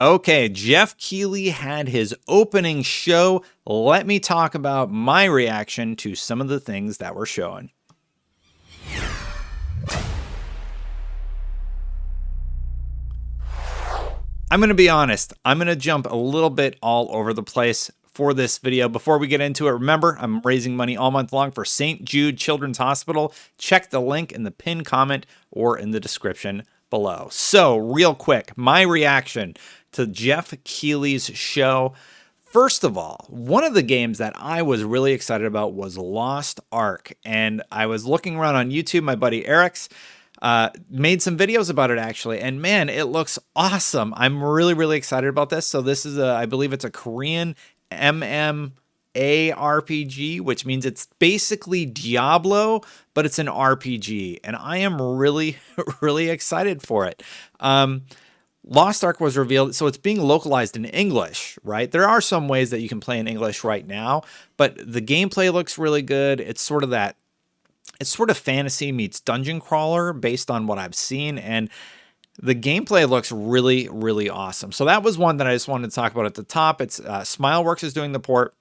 Okay, Jeff Keighley had his opening show. Let me talk about my reaction to some of the things that were shown. I'm going to be honest. I'm going to jump a little bit all over the place for this video. Before we get into it, remember, I'm raising money all month long for St. Jude Children's Hospital. Check the link in the pinned comment or in the description below. So, real quick, my reaction to Jeff Keighley's show. First of all, one of the games that I was really excited about was Lost Ark. And I was looking around on YouTube, my buddy Eric's made some videos about it actually, and man, it looks awesome. I'm really excited about this. So this is I believe it's a Korean MMARPG, which means it's basically Diablo, but it's an RPG, and I am really excited for it. Lost Ark was revealed, so it's being localized in English, right? There are some ways that you can play in English right now, but the gameplay looks really good. It's sort of fantasy meets dungeon crawler based on what I've seen, and the gameplay looks really awesome. So that was one that I just wanted to talk about at the top. It's Smileworks is doing the port.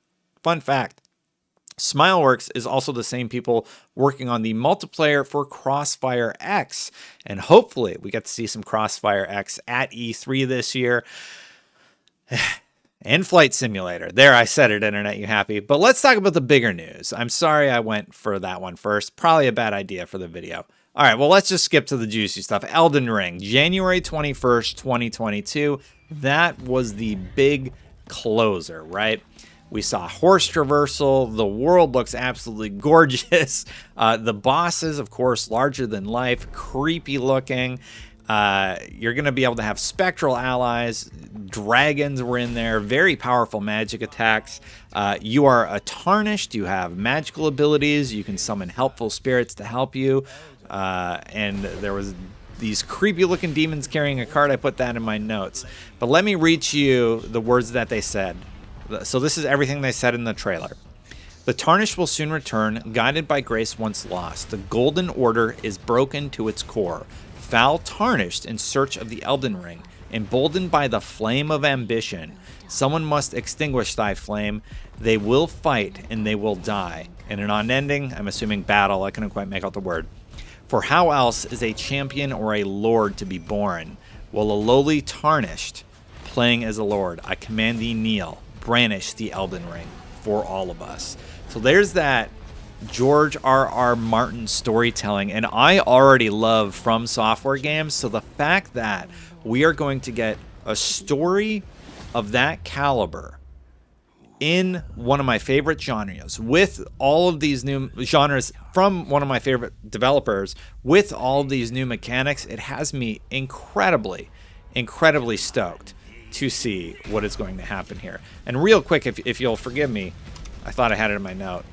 Fun fact, Smileworks is also the same people working on the multiplayer for Crossfire X, and hopefully we get to see some Crossfire X at E3 this year. And Flight Simulator. There, I said it, Internet, you happy? But let's talk about the bigger news. I'm sorry I went for that one first. Probably a bad idea for the video. All right, well, let's just skip to the juicy stuff. Elden Ring, January 21st, 2022. That was the big closer, right? We saw horse traversal. The world looks absolutely gorgeous. The bosses, of course, larger than life, creepy looking. You're going to be able to have spectral allies. Dragons were in there. Very powerful magic attacks. You are a tarnished. You have magical abilities. You can summon helpful spirits to help you. And there was these creepy looking demons carrying a card. I put that in my notes. But let me read to you the words that they said. So this is everything they said in the trailer. The Tarnished will soon return, guided by grace once lost. The Golden Order is broken to its core. Foul tarnished in search of the Elden Ring, emboldened by the flame of ambition. Someone must extinguish thy flame. They will fight and they will die. In an unending, I'm assuming battle, I couldn't quite make out the word. For how else is a champion or a lord to be born? While a lowly tarnished, playing as a lord, I command thee kneel, brandish the Elden Ring for all of us. So there's that George R.R. Martin storytelling, and I already love From Software games, so the fact that we are going to get a story of that caliber in one of my favorite genres, with all of these new genres from one of my favorite developers, with all of these new mechanics, it has me incredibly stoked to see what is going to happen here. And real quick, if you'll forgive me, I thought I had it in my note.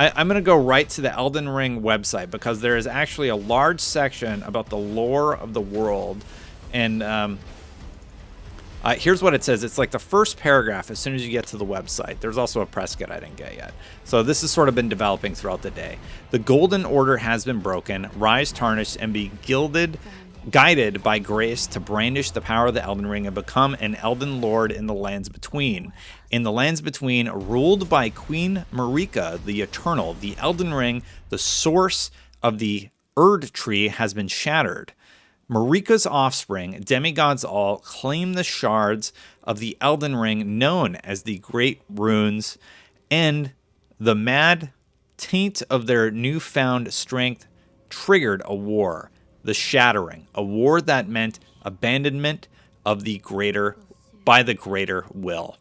I'm going to go right to the Elden Ring website because there is actually a large section about the lore of the world. And here's what it says. It's like the first paragraph as soon as you get to the website. There's also a press kit I didn't get yet. So this has sort of been developing throughout the day. The Golden Order has been broken, rise tarnished, and be guided by grace to brandish the power of the Elden Ring and become an Elden Lord in the lands between. In the lands between, ruled by Queen Marika, the Eternal, the Elden Ring, the source of the Erd Tree, has been shattered. Marika's offspring, demigods all, claim the shards of the Elden Ring known as the Great Runes, and the mad taint of their newfound strength triggered a war. The Shattering, a war that meant abandonment of the greater by the greater will.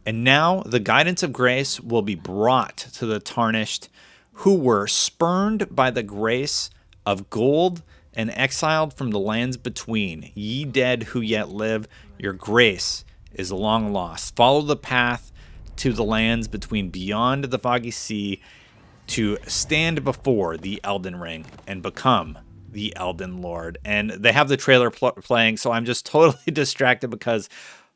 And now the guidance of grace will be brought to the tarnished who were spurned by the grace of gold and exiled from the lands between. Ye dead who yet live, your grace is long lost. Follow the path to the lands between beyond the foggy sea to stand before the Elden Ring and become the Elden Lord. And they have the trailer playing, so I'm just totally distracted because,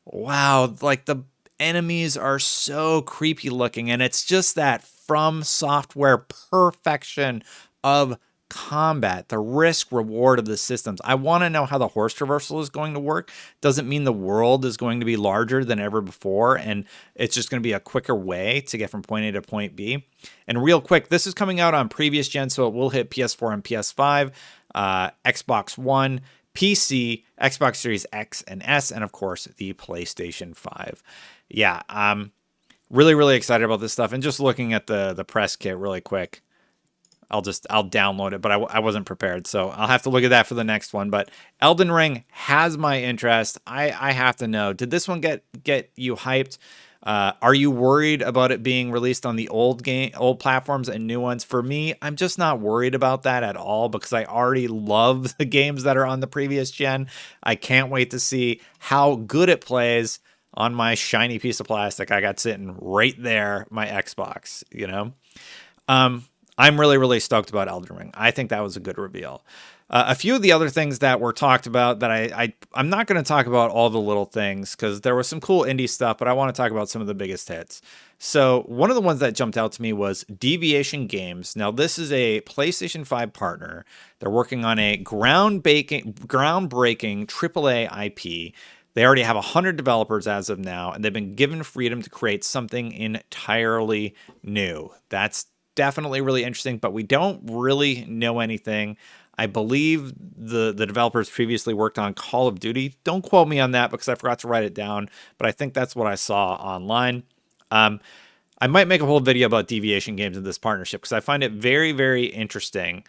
wow, like the enemies are so creepy looking, and it's just that From Software perfection of combat, the risk reward of the systems. I want to know how the horse traversal is going to work. Doesn't mean the world is going to be larger than ever before, and it's just going to be a quicker way to get from point A to point B. And real quick, this is coming out on previous gen, so it will hit PS4 and PS5, Xbox One, PC, Xbox Series X and S, and of course the PlayStation 5. Yeah, really, really excited about this stuff. And just looking at the press kit really quick, I'll download it, but I wasn't prepared, so I'll have to look at that for the next one. But Elden Ring has my interest. I have to know, did this one get you hyped? Are you worried about it being released on the old platforms and new ones? For me, I'm just not worried about that at all because I already love the games that are on the previous gen. I can't wait to see how good it plays on my shiny piece of plastic I got sitting right there, my Xbox, you know? I'm really, really stoked about Elden Ring. I think that was a good reveal. A few of the other things that were talked about that I'm not going to talk about all the little things because there was some cool indie stuff, but I want to talk about some of the biggest hits. So one of the ones that jumped out to me was Deviation Games. Now, this is a PlayStation 5 partner. They're working on a groundbreaking AAA IP. They already have 100 developers as of now, and they've been given freedom to create something entirely new. That's definitely really interesting, but we don't really know anything. I believe the developers previously worked on Call of Duty. Don't quote me on that because I forgot to write it down, but I think that's what I saw online. I might make a whole video about Deviation Games in this partnership because I find it very, very interesting.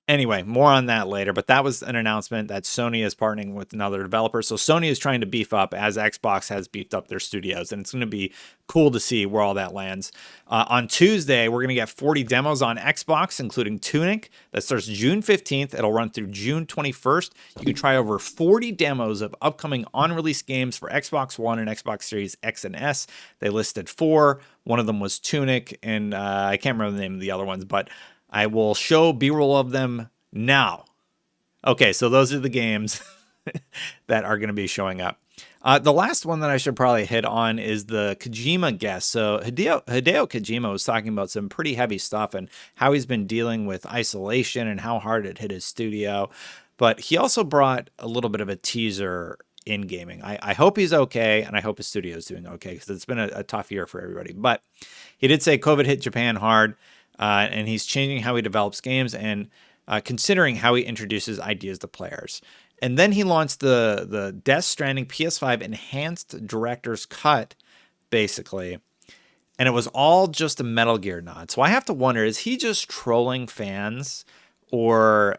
Anyway, more on that later, but that was an announcement that Sony is partnering with another developer. So Sony is trying to beef up as Xbox has beefed up their studios, and it's going to be cool to see where all that lands. On Tuesday, we're going to get 40 demos on Xbox, including Tunic. That starts June 15th. It'll run through June 21st. You can try over 40 demos of upcoming on-release games for Xbox One and Xbox Series X and S. They listed 4. One of them was Tunic, and I can't remember the name of the other ones, but I will show B-roll of them now. Okay, so those are the games that are going to be showing up. The last one that I should probably hit on is the Kojima guest. So Hideo Kojima was talking about some pretty heavy stuff and how he's been dealing with isolation and how hard it hit his studio. But he also brought a little bit of a teaser in gaming. I hope he's okay, and I hope his studio is doing okay because it's been a tough year for everybody. But he did say COVID hit Japan hard. And he's changing how he develops games and considering how he introduces ideas to players. And then he launched the Death Stranding PS5 Enhanced Director's Cut, basically. And it was all just a Metal Gear nod. So I have to wonder, is he just trolling fans? Or,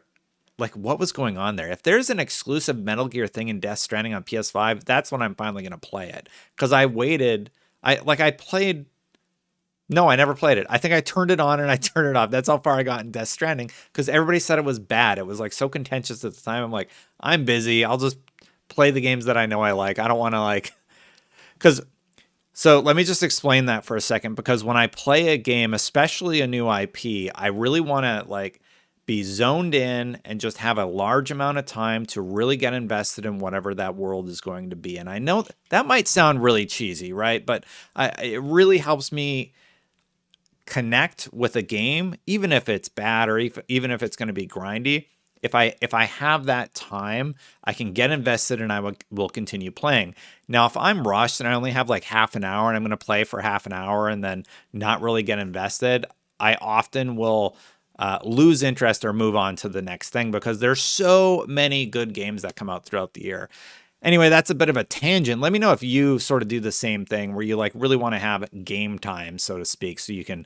like, what was going on there? If there's an exclusive Metal Gear thing in Death Stranding on PS5, that's when I'm finally going to play it. Because I waited. No, I never played it. I think I turned it on and I turned it off. That's how far I got in Death Stranding because everybody said it was bad. It was like so contentious at the time. I'm like, I'm busy. I'll just play the games that I know I like. I don't want to so let me just explain that for a second because when I play a game, especially a new IP, I really want to be zoned in and just have a large amount of time to really get invested in whatever that world is going to be. And I know that might sound really cheesy, right? But it really helps me connect with a game, even if it's bad or even if it's going to be grindy. If I have that time, I can get invested and I will continue playing. Now, if I'm rushed and I only have like half an hour and I'm going to play for half an hour and then not really get invested, I often will lose interest or move on to the next thing because there's so many good games that come out throughout the year. Anyway, that's a bit of a tangent. Let me know if you sort of do the same thing where you really want to have game time, so to speak, so you can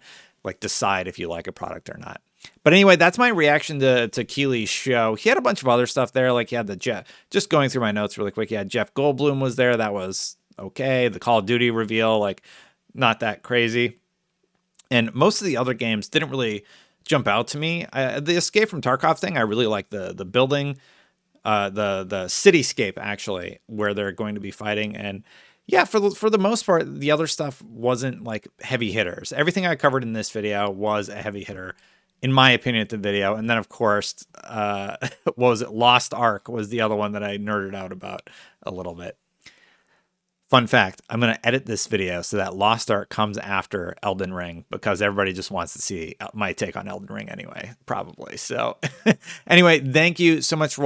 decide if you like a product or not. But anyway, that's my reaction to Keighley's show. He had a bunch of other stuff there. He had just going through my notes really quick. He had Jeff Goldblum was there. That was okay. The Call of Duty reveal, not that crazy. And most of the other games didn't really jump out to me. The Escape from Tarkov thing, I really like the building. The cityscape actually where they're going to be fighting, and yeah, for the most part the other stuff wasn't heavy hitters. Everything I covered in this video was a heavy hitter in my opinion at the video. And then of course what was it, Lost Ark was the other one that I nerded out about a little bit. Fun fact, I'm going to edit this video so that Lost Ark comes after Elden Ring because everybody just wants to see my take on Elden Ring anyway, probably. So anyway, thank you so much for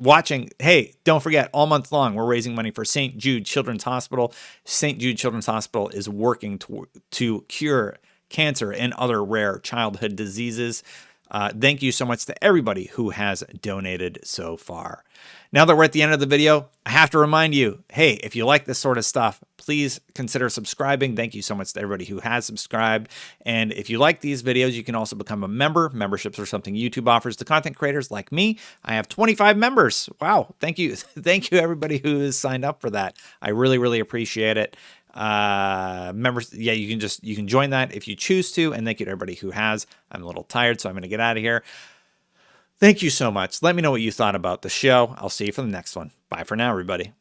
watching. Hey, don't forget, all month long, we're raising money for St. Jude Children's Hospital. St. Jude Children's Hospital is working to cure cancer and other rare childhood diseases. Thank you so much to everybody who has donated so far. Now that we're at the end of the video, I have to remind you, hey, if you like this sort of stuff, please consider subscribing. Thank you so much to everybody who has subscribed. And if you like these videos, you can also become a member. Memberships are something YouTube offers to content creators like me. I have 25 members. Wow. Thank you. Thank you, everybody who has signed up for that. I really, really appreciate it. Members, yeah, you can join that if you choose to. And thank you to everybody who has. I'm a little tired, so I'm going to get out of here. Thank you so much. Let me know what you thought about the show. I'll see you for the next one. Bye for now, everybody.